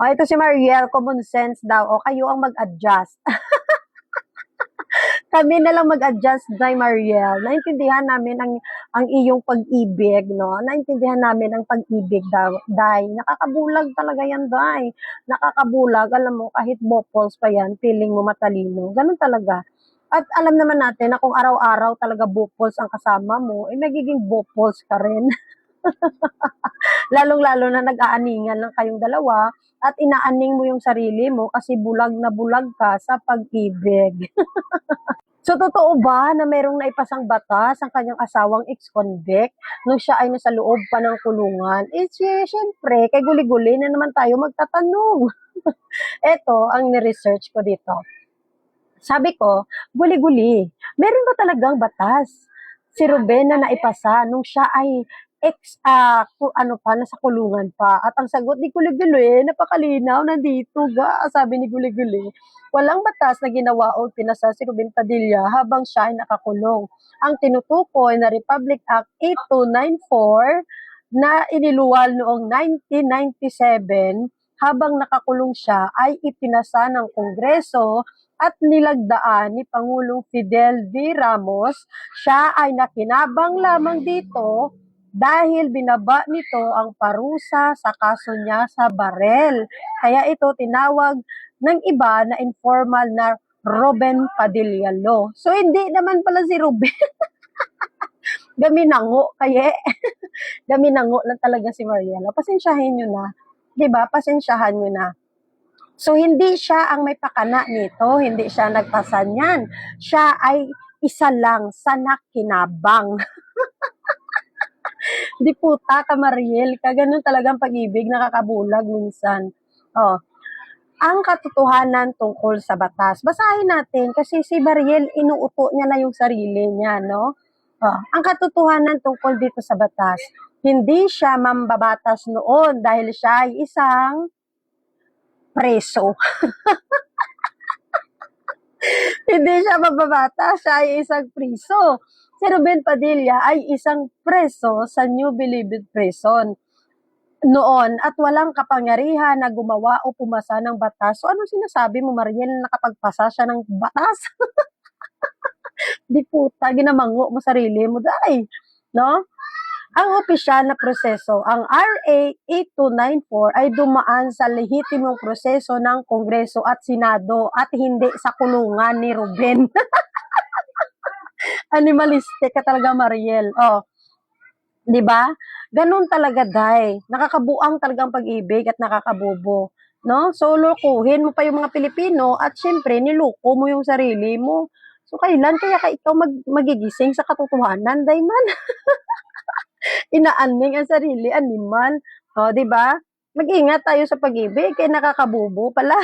O, ito si Mariel, common sense daw. O, kayo ang mag-adjust. Kami na lang mag-adjust, Day Mariel. Naintindihan namin ang iyong pag-ibig, no? Naintindihan namin ang pag-ibig, Day. Nakakabulag talaga yan, Day. Nakakabulag. Alam mo, kahit bopals pa yan, feeling mo matalino. Ganun talaga. At alam naman natin na kung araw-araw talaga bopals ang kasama mo, eh magiging bopals ka rin. Lalong-lalo na nag-aaningan lang kayong dalawa at inaaning mo yung sarili mo kasi bulag na bulag ka sa pag-ibig. So, totoo ba na merong naipasang batas ang kanyang asawang ex-convict nung siya ay nasa loob pa ng kulungan? Eh, syempre, kay guli-guli na naman tayo magtatanong. Ito ang ni-research ko dito. Sabi ko, guli-guli, meron ba talagang batas si Ruben na naipasa nung siya ay nasa kulungan pa? At ang sagot ni Guli-Guli, napakalinaw, nandito ga, sabi ni Guli-Guli, walang batas na ginawa o pinasa si Ruben Padilla habang siya ay nakakulong. Ang tinutukoy na Republic Act 8294 na iniluwal noong 1997 habang nakakulong siya ay ipinasa ng Kongreso at nilagdaan ni Pangulong Fidel V. Ramos. Siya ay nakinabang lamang dito dahil binaba nito ang parusa sa kaso niya sa barel. Kaya ito tinawag ng iba na informal na Ruben Padilla Law. So hindi naman pala si Ruben. Gaminango, kaya gaminango lang talaga si Mariela. Pasensyahin nyo na. 'Di ba? Pasensyahan nyo na. So, hindi siya ang may pakana nito, hindi siya nagpasa niyan. Siya ay isa lang sa nakinabang. Di puta ka, Mariel, ka ganun talagang pag-ibig, nakakabulag minsan. Oh, ang katotohanan tungkol sa batas. Basahin natin kasi si Mariel, inuuto niya na yung sarili niya, no? Oh, ang katotohanan tungkol dito sa batas, hindi siya mambabatas noon dahil siya ay isang preso. Hindi siya mababata, siya ay isang preso. Si Ruben Padilla ay isang preso sa New Bilibid Prison noon at walang kapangyarihan na gumawa o pumasa ng batas. So ano sinasabi mo, Mariel, na nakapagpasa siya ng batas? Di puta, ginamango mo sarili mo, dahil, no? Ang opisyal na proseso, ang RA 8294 ay dumaan sa lehitimong proseso ng Kongreso at Senado at hindi sa kulungan ni Ruben. Animalistic ka talaga, Mariel. Oh, 'di ba? Ganun talaga, Day. Nakakabuang talagang pag-ibig at nakakabobo, no? So lokohin mo pa yung mga Pilipino at syempre niloko mo yung sarili mo. So kailan kaya ka ikaw magigising sa katotohanan, Day man? Inaaning ang sarili, animal. O, di ba? Mag-ingat tayo sa pag-ibig, kaya nakakabubo pala.